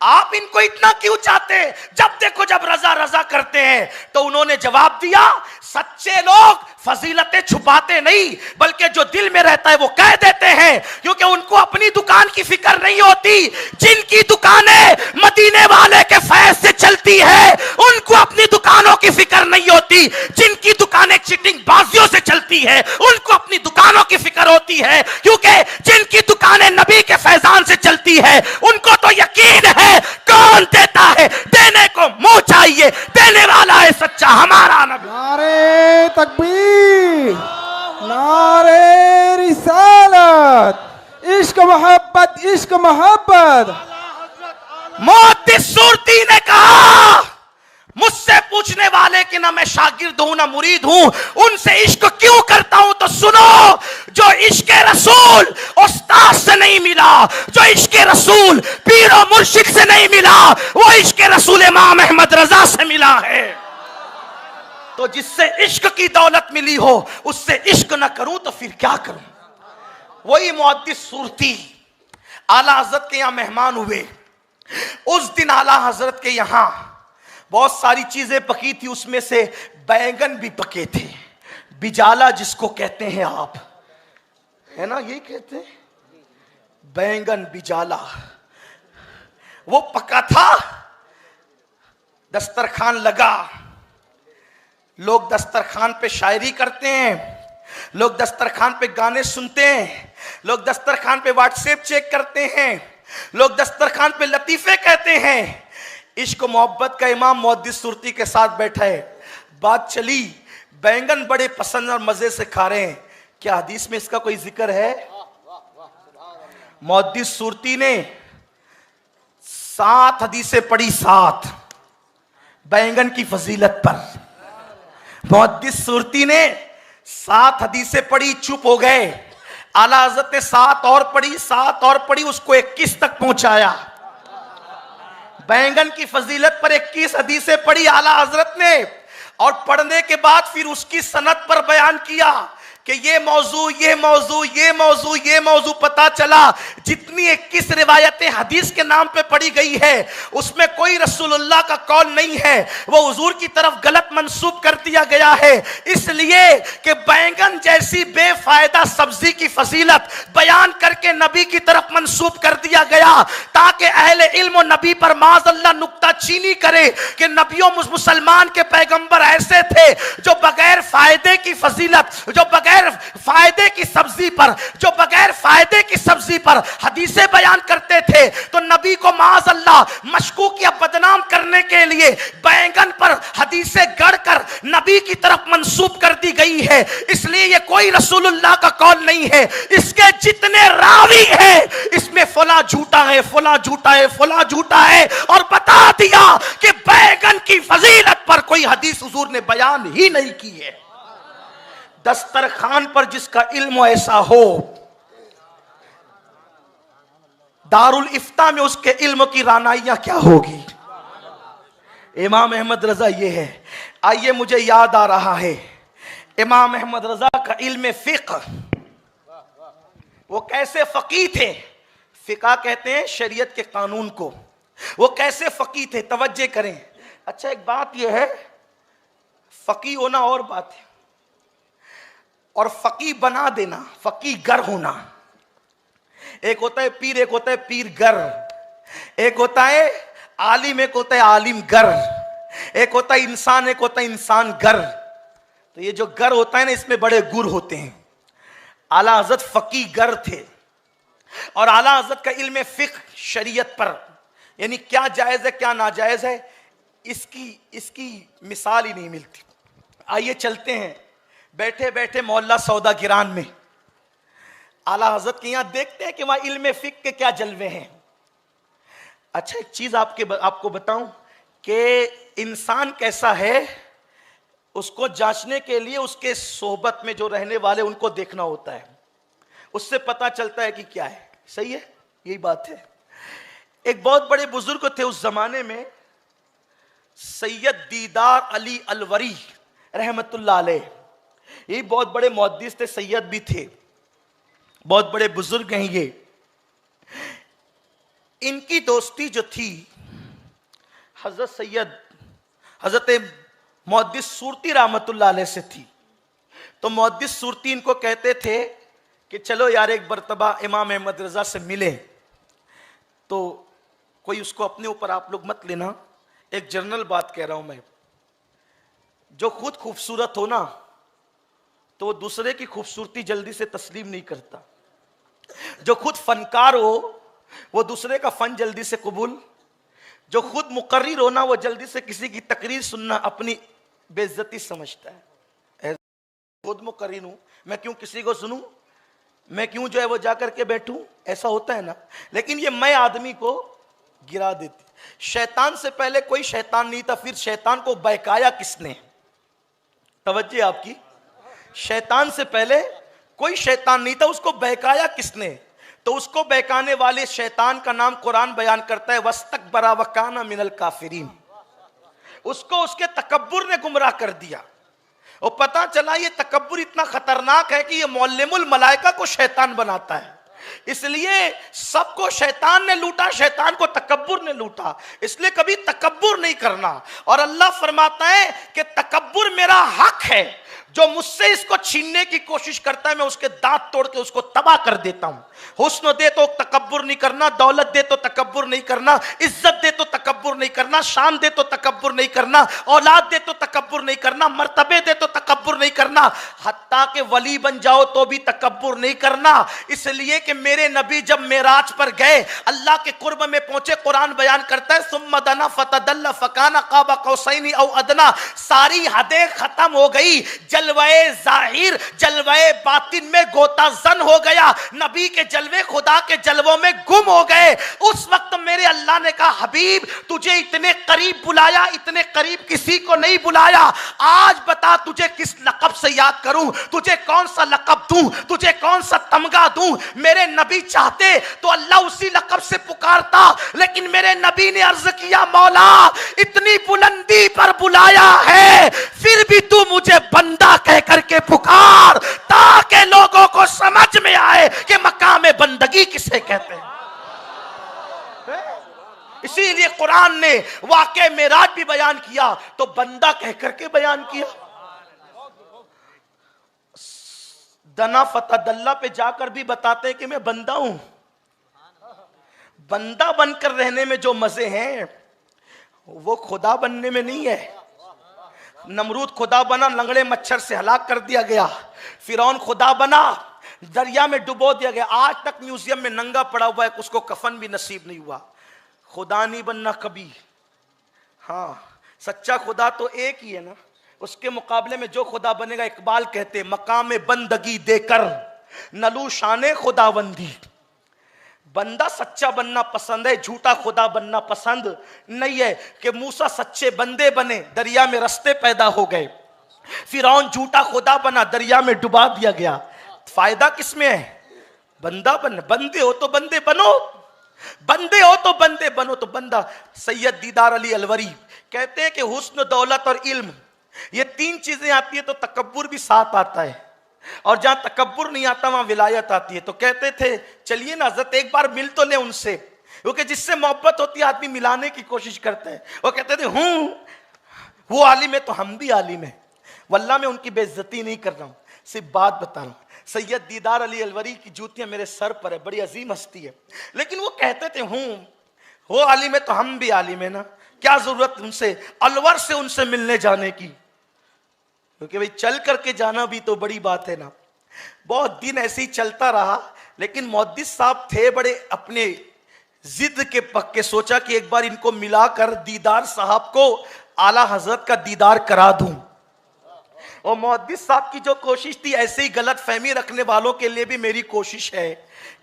Speaker 1: आप इनको इतना क्यों चाहते? जब देखो जब रजा रजा करते हैं। तो उन्होंने जवाब दिया, सच्चे लोग फजीलतें छुपाते नहीं, बल्कि जो दिल में रहता है वो कह देते हैं, क्योंकि उनको अपनी दुकान की फिक्र नहीं होती। जिनकी दुकानें मदीने वाले के फैज से चलती है, उनको अपनी दुकानों की फिक्र नहीं होती। जिनकी दुकानें चिटिंग बाजियों से चलती है, उनको अपनी दुकानों की फिक्र होती है, क्योंकि जिनकी दुकानें नबी के फैजान से चलती है, उनको तो यकीन है कौन देता है, देने को मुंह चाहिए, देने वाला है सच्चा हमारा नबी।
Speaker 2: नारे तकबीर, नारे रिसालत, इश्क मोहब्बत, इश्क मोहब्बत।
Speaker 1: मुहद्दिस सूरती ने कहा, मुझसे पूछने वाले कि ना मैं शागिर्द हूं ना मुरीद हूं, उनसे इश्क क्यों करता हूं, तो सुनो, जो इश्क रसूल उस्ताद से नहीं मिला, जो इश्क रसूल पीर और मुर्शिद से नहीं मिला, वो इश्क रसूल इमाम अहमद रजा से मिला है। तो जिससे इश्क की दौलत मिली हो, उससे इश्क ना करूं तो फिर क्या करूं? वही मुहद्दिस सूरती आला हजरत के यहां मेहमान हुए। उस दिन आला हजरत के यहां बहुत सारी चीजें पकी थी, उसमें से बैंगन भी पके थे। बिजाला जिसको कहते हैं आप, है ना, यही कहते हैं बैंगन बिजाला, वो पका था। दस्तरखान लगा, लोग दस्तरखान पे शायरी करते हैं, लोग दस्तरखान पे गाने सुनते हैं, लोग दस्तरखान पे व्हाट्सएप चेक करते हैं, लोग दस्तरखान पे लतीफे कहते हैं। इश्क मोहब्बत का इमाम मुहद्दिस सूरती के साथ बैठा है। बात चली, बैंगन बड़े पसंद और मजे से खा रहे हैं। क्या हदीस में इसका कोई जिक्र है? मुहद्दिस सूरती ने 7 हदीसें पढ़ी, 7 बैंगन की फजीलत पर। मुहद्दिस सूरती ने 7 हदीसें पढ़ी, चुप हो गए। आला हज़रत ने 7 और पढ़ी, 7 और पढ़ी, उसको 21 तक पहुंचाया। बैंगन की फजीलत पर 21 हदीसें पढ़ी आला हजरत ने, और पढ़ने के बाद फिर उसकी सनद पर बयान किया कि ये मौजू, ये मौजू, ये मौजू, ये मौजू। पता चला जितनी 21 रिवायतें हदीस के नाम पे पढ़ी गई है, उसमें कोई रसूलुल्लाह का कौल नहीं है, वो हुजूर की तरफ गलत मंसूब कर दिया गया है। इसलिए कि बैंगन जैसी बेफायदा सब्जी की फजीलत बयान करके नबी की तरफ मंसूब कर दिया गया, ताकि अहले इल्म नबी पर माज़अल्लाह नुक्ता चीनी करे कि नबियों मुसलमान के पैगंबर ऐसे थे जो बगैर फायदे की फजीलत, जो बगैर फायदे की सब्जी पर, जो बगैर फायदे की सब्जी पर हदीसें बयान करते थे। तो नबी को माज़अल्लाह मशकूक या बदनाम करने के लिए बैंगन पर हदीसें गढ़कर नबी की तरफ मंसूब कर दी गई है। इसलिए ये कोई रसूलुल्लाह का कौल नहीं है। इसके जितने रावी हैं, इसमें फला झूठा है, फला झूठा है, फला झूठा है, और बता दिया कि बैंगन की फजीलत पर कोई हदीस हुजूर ने बयान ही नहीं की है। दस्तरखान पर जिसका इल्म ऐसा हो, दारुल इफ्ता में उसके इल्म की रानाइयां क्या होगी। इमाम अहमद रजा ये है। आइए, मुझे याद आ रहा है इमाम अहमद रजा का इल्म फिक़्ह, वो कैसे फकीह थे। फिक़्ह कहते हैं शरीयत के कानून को। वो कैसे फकीह थे, तवज्जो करें। अच्छा, एक बात यह है, फकीह होना और बात है, और फकीह बना देना, फकीह गर होना। एक होता है पीर, एक होता है पीर गर। एक होता है आलिम, एक होता है आलिम गर, एक होता है इंसान, एक होता है इंसान गर। तो ये जो गर होता है ना, इसमें बड़े गुर होते हैं। आला हजरत फकी गर थे और आला हजरत का इल्म फिक्र शरीयत पर, यानी क्या जायज है क्या नाजायज है, इसकी मिसाल ही नहीं मिलती। आइए चलते हैं बैठे बैठे मोहल्ला सौदा गिरान में आला हजरत के यहां, देखते हैं कि वहां इल्म फिक्र के क्या जलवे हैं। अच्छा, एक चीज आपको बताऊं कि इंसान कैसा है, उसको जांचने के लिए उसके सोहबत में जो रहने वाले उनको देखना होता है, उससे पता चलता है कि क्या है। सही है, यही बात है। एक बहुत बड़े बुजुर्ग थे उस जमाने में, सैयद दीदार अली अलवरी रहमतुल्लाह अलैह। ये बहुत बड़े मुहद्दिस थे, सैयद भी थे, बहुत बड़े बुजुर्ग हैं ये। इनकी दोस्ती जो थी हजरत सैयद हजरत मुहद्दिस सूरती रहमतुल्लाह अलैह से थी। तो मुहद्दिस सूरती इनको कहते थे कि चलो यार एक मर्तबा इमाम अहमद रजा से मिले। तो कोई उसको अपने ऊपर आप लोग मत लेना, एक जनरल बात कह रहा हूं मैं। जो खुद खूबसूरत हो ना, तो वो दूसरे की खूबसूरती जल्दी से तस्लीम नहीं करता। जो खुद फनकार हो, वो दूसरे का फन जल्दी से कबूल। जो खुद मुकर्रिर हो ना, वो जल्दी से किसी की तकरीर सुनना अपनी बेइज्जती समझता है। खुद मुकर्रिर हूं, मैं क्यों किसी को सुनूं, मैं क्यों जो है वो जाकर के बैठूं, ऐसा होता है ना। लेकिन ये मैं आदमी को गिरा देती। शैतान से पहले कोई शैतान नहीं था, फिर शैतान को बहकाया किसने? तवज्जो आपकी। शैतान से पहले कोई शैतान नहीं था, उसको बहकाया किसने? तो उसको बहकाने वाले शैतान का नाम कुरान बयान करता है, वस्तकबरा वकाना मिनल काफिरीन। उसको उसके तकब्बुर ने गुमराह कर दिया। और पता चला ये तकब्बुर इतना खतरनाक है कि ये मुअल्लिमुल मलाइका को शैतान बनाता है। इसलिए सबको शैतान ने लूटा, शैतान को तकब्बुर ने लूटा। इसलिए कभी तकब्बुर नहीं करना। और अल्लाह फरमाता है कि तकब्बुर मेरा हक है, जो मुझसे इसको छीनने की कोशिश करता है मैं उसके दांत तोड़ के उसको तबाह कर देता हूं। हुस्न दे तो तकब्बुर नहीं करना, दौलत दे तो तकब्बुर नहीं करना, इज्जत दे तो तकब्बुर नहीं करना, शान दे तो तकब्बुर नहीं करना, औलाद दे तो तकब्बुर नहीं करना, मर्तबे दे तो तकब्बुर नहीं करना, हत्ता के वली बन जाओ तो भी तकब्बुर नहीं करना। इसलिए कि मेरे नबी जब मेराज पर गए, अल्लाह के कुर्ब में पहुंचे, कुरान बयान करता है सुम्मा दना फतदल्ला फकाना काबा कौसैनी औ अदना। सारी हदें खत्म हो गई, जलवाए जाहिर जलवाए बातिन में गोता जन हो गया, नबी के जलवे खुदा के जलवों में गुम हो गए। उस वक्त मेरे अल्लाह ने कहा हबीब तुझे इतने करीब बुलाया, इतने करीब किसी को नहीं बुलाया। आज बता तुझे किस लक़ब से याद करूं, तुझे कौन सा लक़ब दूं, तुझे कौन सा तमगा दूं। मेरे नबी चाहते तो अल्लाह उसी लक़ब से पुकारता, लेकिन मेरे नबी ने अर्ज किया मौला इतनी बुलंदी पर बुलाया है, फिर भी तू मुझे बंदा कह करके पुकार, ताकि लोगों को समझ में आए कि मकाम बंदगी किसे कहते हैं। इसीलिए कुरान ने वाक़े मेराज भी बयान किया तो बंदा कह करके बयान किया। दना फतदल्ला पे जाकर भी बताते हैं कि मैं बंदा हूं। बंदा बनकर रहने में जो मजे हैं वो खुदा बनने में नहीं है। नमरूद खुदा बना, लंगड़े मच्छर से हलाक कर दिया गया। फिरौन खुदा बना, दरिया में डुबो दिया गया। आज तक म्यूजियम में नंगा पड़ा हुआ है, उसको कफन भी नसीब नहीं हुआ। खुदा नहीं बनना कभी। हाँ, सच्चा खुदा तो एक ही है ना, उसके मुकाबले में जो खुदा बनेगा, इकबाल कहते मकाम बंदगी देकर नलू शाने खुदाबंदी। बंदा सच्चा बनना पसंद है, झूठा खुदा बनना पसंद नहीं है। कि मूसा सच्चे बंदे बने, दरिया में रास्ते पैदा हो गए। फिरौन झूठा खुदा बना, दरिया में डुबा दिया गया। फायदा किसमें है? बंदा बन। बंदे हो तो बंदे बनो, बंदे हो तो बंदे बनो। तो बंदा सैयद दीदार अली अलवरी कहते हैं कि हुस्न दौलत और इल्म, ये तीन चीजें आती है तो तकब्बुर भी साथ आता है, और जहां तकब्बुर नहीं आता वहां विलायत आती है। तो कहते थे चलिए ना हज़रत एक बार मिल तो ले उनसे, क्योंकि जिससे मोहब्बत होती है आदमी मिलाने की कोशिश करते हैं। वो कहते थे वो आलिम है तो हम भी आलिम है। वल्लाह मैं उनकी बेइज्जती नहीं कर रहा हूं, सिर्फ बात बता रहा हूं। सैयद दीदार अली अलवरी की जूतियां मेरे सर पर है, बड़ी अजीम हस्ती है। लेकिन वो कहते थे वो आलिम है तो हम भी आलिम है ना, क्या जरूरत उनसे अलवर से उनसे मिलने जाने की, क्योंकि भाई चल करके जाना भी तो बड़ी बात है ना। बहुत दिन ऐसे ही चलता रहा, लेकिन मुहद्दिस साहब थे बड़े अपने जिद के पक्के, सोचा कि एक बार इनको मिलाकर दीदार साहब को आला हजरत का दीदार करा दूं। और मुहद्दिस साहब की जो कोशिश थी, ऐसे ही गलत फहमी रखने वालों के लिए भी मेरी कोशिश है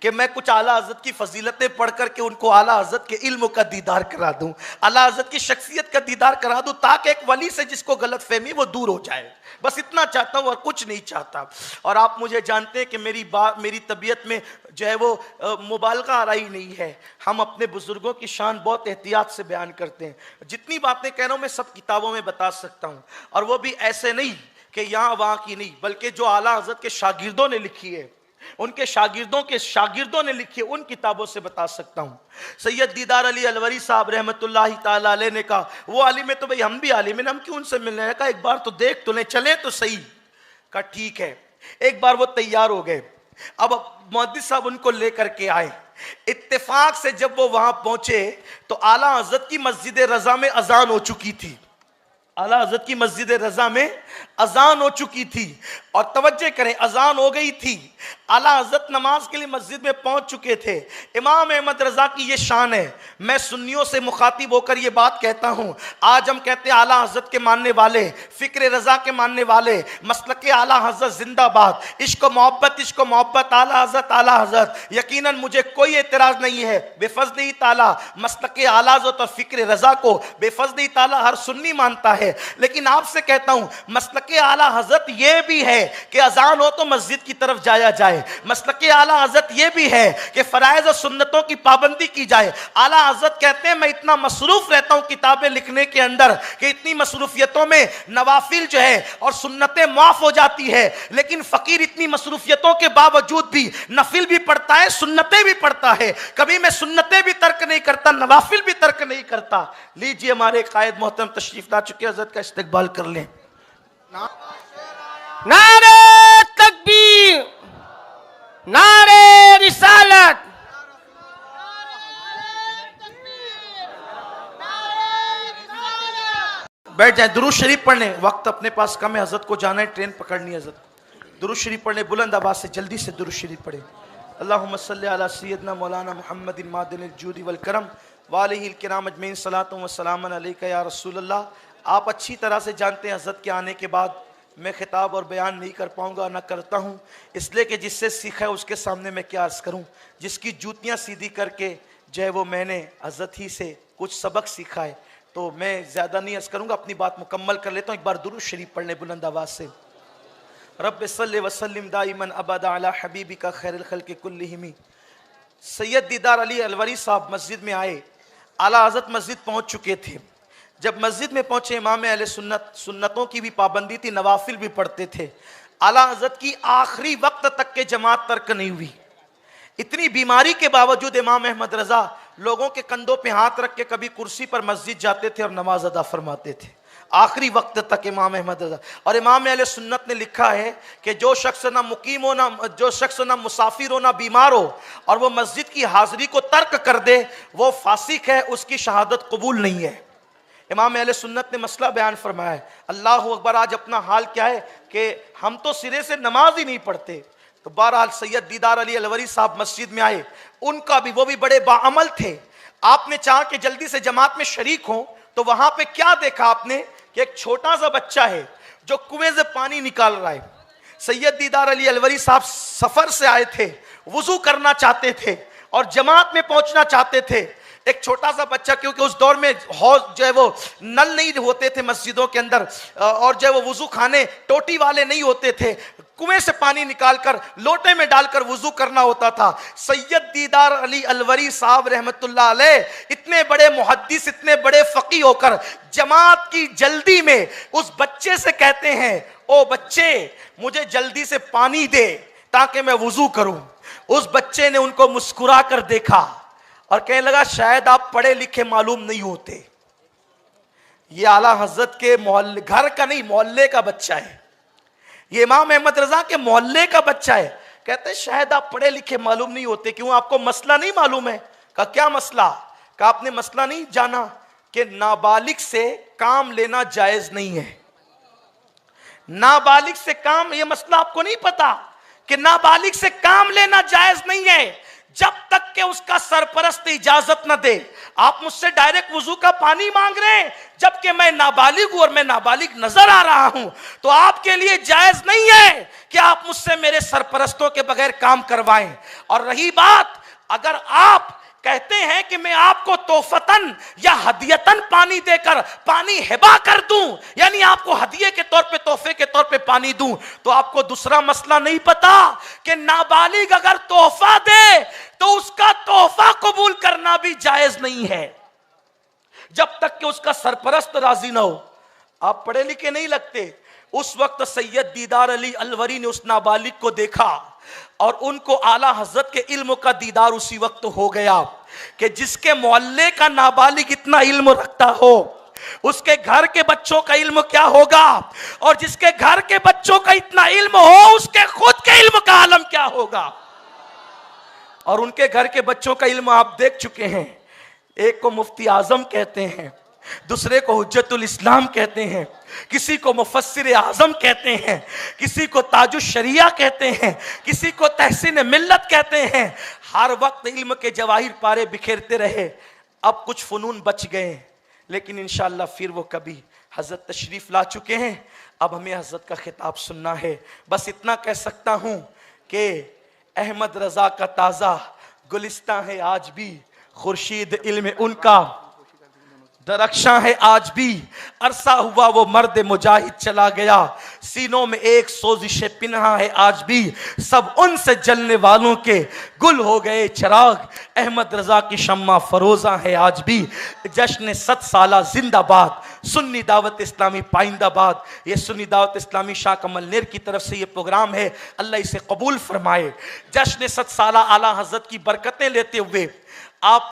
Speaker 1: कि मैं कुछ आला हजरत की फजीलतें पढ़ करके उनको आला हजरत के इल्म का दीदार करा दूं, आला हजरत की शख्सियत का दीदार करा दूं, ताकि एक वली से जिसको गलत फहमी वो दूर हो जाए। बस इतना चाहता हूं और कुछ नहीं चाहता। और आप मुझे जानते हैं कि मेरी तबीयत में जो है वो मुबालगा आ रही नहीं है। हम अपने बुजुर्गों की शान बहुत एहतियात से बयान करते हैं। जितनी बातें कह रहा हूं मैं सब किताबों में बता सकता हूं, और वो भी ऐसे नहीं कि यहां वहां की नहीं, बल्कि जो आला हजरत के शागिर्दों ने लिखी है, उनके शागिर्दों ने लिखी है, उन किताबों से बता सकता हूं। सैयद दीदार अली अलवरी साहब रहमतुल्लाहि ताला अलैह ने कहा, वो आलिम है तो भाई हम भी आलिम है, हम क्यों उनसे मिलने हैं? कहा एक बार तो देख तो ले, चले तो सही। कहा ठीक है। एक बार वो तैयार हो गए। अब मुहद्दिस साहब उनको लेकर के आए। इत्तेफाक से जब वो वहां पहुंचे तो आला हजरत की मस्जिद रजा में अजान हो चुकी थी। आला हजरत की मस्जिद रजा में अजान हो चुकी थी, और तवज्जो करें अजान हो गई थी। आला हजरत नमाज के लिए मस्जिद में पहुंच चुके थे। इमाम अहमद रजा की ये शान है, मैं सुन्नियों से मुखातिब होकर ये बात कहता हूं। आज हम कहते हैं आला हजरत के मानने वाले, फिक्र रजा के मानने वाले, मसलक आला हजरत जिंदाबाद, इश्क मोहब्बत आला हजरत। यकीनन मुझे कोई एतराज नहीं है बेफज़्ल ताला मसलक आला हजरत और फिक्र रजा को बेफज़्ल ताला हर सुन्नी मानता है। लेकिन आपसे कहता हूं मसलक आला हजरत ये भी है कि अजान हो तो मस्जिद की तरफ जाया जाए। मसलक आला हजरत ये भी है कि फराइज और सुन्नतों की पाबंदी की जाए। आला हजरत कहते हैं मैं इतना मसरूफ रहता हूं किताबें लिखने के अंदर कि इतनी मसरूफियतों में नवाफिल जो है और सुन्नतें माफ हो जाती है, लेकिन फकीर इतनी मसरूफियतों के बावजूद भी नफिल भी पढ़ता है, सुन्नतें भी पढ़ता है। कभी मैं सुन्नतें भी तर्क नहीं करता, नवाफिल भी तर्क नहीं करता। लीजिए हमारे कायद मोहतरम तशरीफ ला चुके, हजरत का इस्तकबाल कर लें।
Speaker 3: नारे तकबीर, नारे रिसालत।
Speaker 1: बैठ जाए, दुरूद शरीफ पढ़ने, वक्त अपने पास कम है, हजरत को जाना है, ट्रेन पकड़नी है। हजरत दुरूद शरीफ पढ़ने, बुलंद आवाज से जल्दी से दुरूद शरीफ पढ़े। अल्लाहुम्मा सल्ली अला सय्यदना मौलाना मुहम्मदिन मादिनिल जूदी वल करम व आलिहिल किराम अजमईन, सलातु व सलामन अलैका या रसूल अल्लाह। आप अच्छी तरह से जानते हैं हजरत के आने के बाद मैं खिताब और बयान नहीं कर पाऊंगा, ना करता हूं, इसलिए कि जिससे सीखा है उसके सामने मैं क्या अर्ज करूं। जिसकी जूतियां सीधी करके जो है वो मैंने हजरत ही से कुछ सबक सीखा है, तो मैं ज़्यादा नहीं अर्ज करूंगा, अपनी बात मुकम्मल कर लेता हूँ। एक बार दुरूद शरीफ पढ़ने बुलंद आवाज़ से। रब्बि सल्लि व सल्लिम दाइमन अबदा अला हबीबिका खैरुल खल्क़ि कुल्लिहिम। सैयद दीदार अली अलवरी साहब मस्जिद में आए। आला हज़रत मस्जिद पहुँच चुके थे। जब मस्जिद में पहुँचे, इमाम अहले सुन्नत, सुन्नतों की भी पाबंदी थी, नवाफिल भी पढ़ते थे। आला हज़रत की आखिरी वक्त तक के जमात तर्क नहीं हुई। इतनी बीमारी के बावजूद इमाम अहमद रजा लोगों के कंधों पे हाथ रख के कभी कुर्सी पर मस्जिद जाते थे और नमाज अदा फरमाते थे आखिरी वक्त तक इमाम अहमद रजा। और इमाम अहले सुन्नत ने लिखा है कि जो शख्स ना मुकीम हो, ना जो शख्स ना मुसाफिर हो, ना बीमार हो, और वो मस्जिद की हाजिरी को तर्क कर दे, वो फासिक है, उसकी शहादत कबूल नहीं है। इमाम अहले सुन्नत ने मसला बयान फरमाया है। अल्लाह अकबर, आज अपना हाल क्या है कि हम तो सिरे से नमाज ही नहीं पढ़ते। तो बहरहाल सैयद दीदार अली अलवरी साहब मस्जिद में आए। उनका भी, वो भी बड़े बाअमल थे। आपने चाहा कि जल्दी से जमात में शरीक हो, तो वहां पे क्या देखा आपने कि एक छोटा सा बच्चा है जो कुएं से पानी निकाल रहा है। सैयद दीदार अली अलवरी साहब सफर से आए थे, वुजू करना चाहते थे और जमात में पहुंचना चाहते थे। एक छोटा सा बच्चा, क्योंकि उस दौर में हौज जो है वो नल नहीं होते थे मस्जिदों के अंदर, और जो है वो वुजू खाने टोटी वाले नहीं होते थे, कुएं से पानी निकालकर लोटे में डालकर वुजू करना होता था। सैयद दीदार अली अलवरी साहब रहमतुल्लाह अलैह इतने बड़े मुहद्दिस, इतने बड़े फकी होकर जमात की जल्दी में उस बच्चे से कहते हैं, ओ बच्चे मुझे जल्दी से पानी दे ताकि मैं वुजू करूं। उस बच्चे ने उनको मुस्कुरा कर देखा और कहने लगा, शायद आप पढ़े लिखे मालूम नहीं होते। ये आला हजरत के मोहल्ले, घर का नहीं, मोहल्ले का बच्चा है। ये इमाम अहमद रजा के मोहल्ले का बच्चा है। कहते हैं शायद आप पढ़े लिखे मालूम नहीं होते। क्यों, आपको मसला नहीं मालूम है? कहा क्या मसला? का आपने मसला नहीं जाना कि नाबालिग से काम लेना जायज नहीं है। नाबालिग से काम, यह मसला आपको नहीं पता कि नाबालिग से काम लेना जायज नहीं है जब तक कि उसका सरपरस्त इजाजत न दे। आप मुझसे डायरेक्ट वुजू का पानी मांग रहे हैं जबकि मैं नाबालिग हूं और मैं नाबालिग नजर आ रहा हूं, तो आपके लिए जायज नहीं है कि आप मुझसे मेरे सरपरस्तों के बगैर काम करवाएं। और रही बात, अगर आप कहते हैं कि मैं आपको तोहफतन या हदियतन पानी देकर पानी हिबा कर दूं, यानी आपको हदिये के तौर पे, तोहफे के तौर पे पानी दूं, तो आपको दूसरा मसला नहीं पता कि नाबालिग अगर तोहफा दे तो उसका तोहफा कबूल करना भी जायज नहीं है जब तक कि उसका सरपरस्त राजी ना हो। आप पढ़े लिखे नहीं लगते। उस वक्त सैयद दीदार अली अलवरी ने उस नाबालिग को देखा और उनको आला हजरत के इल्म का दीदार उसी वक्त हो गया कि जिसके मोहल्ले का नाबालिग इतना इल्म रखता हो, उसके घर के बच्चों का इल्म क्या होगा, और जिसके घर के बच्चों का इतना इल्म हो उसके खुद के इल्म का आलम क्या होगा। और उनके घर के बच्चों का इल्म आप देख चुके हैं। एक को मुफ्ती आजम कहते हैं, दूसरे को हुज्जतुल इस्लाम कहते हैं, किसी को मुफस्सिर आजम कहते हैं, किसी को ताजुश शरिया कहते हैं, किसी को तहसीन मिल्लत कहते हैं। हर वक्त इल्म के जवाहिर पारे बिखेरते रहे। अब कुछ फनून बच गए, लेकिन इंशाअल्लाह फिर वो कभी हजरत तशरीफ ला चुके हैं। अब हमें हजरत का खिताब सुनना है। बस इतना कह सकता हूं कि अहमद रजा का ताजा गुलिस्तां है आज भी, खुर्शीद इल्म उनका दरख्शां है आज भी। अरसा हुआ वो मर्द मुजाहिद चला गया, सीनों में एक सोजिश पिन्हा है आज भी। सब उनसे जलने वालों के गुल हो गए चिराग, अहमद रजा की शम्मा फरोजा है आज भी। जश्न 7 साला जिंदाबाद, सुन्नी दावत इस्लामी पाइंदाबाद। ये सुन्नी दावत इस्लामी शाह कमल नेर की तरफ से ये प्रोग्राम है, अल्लाह इसे कबूल फरमाए। जश्न 7 साला आला हजरत की बरकतें लेते हुए आप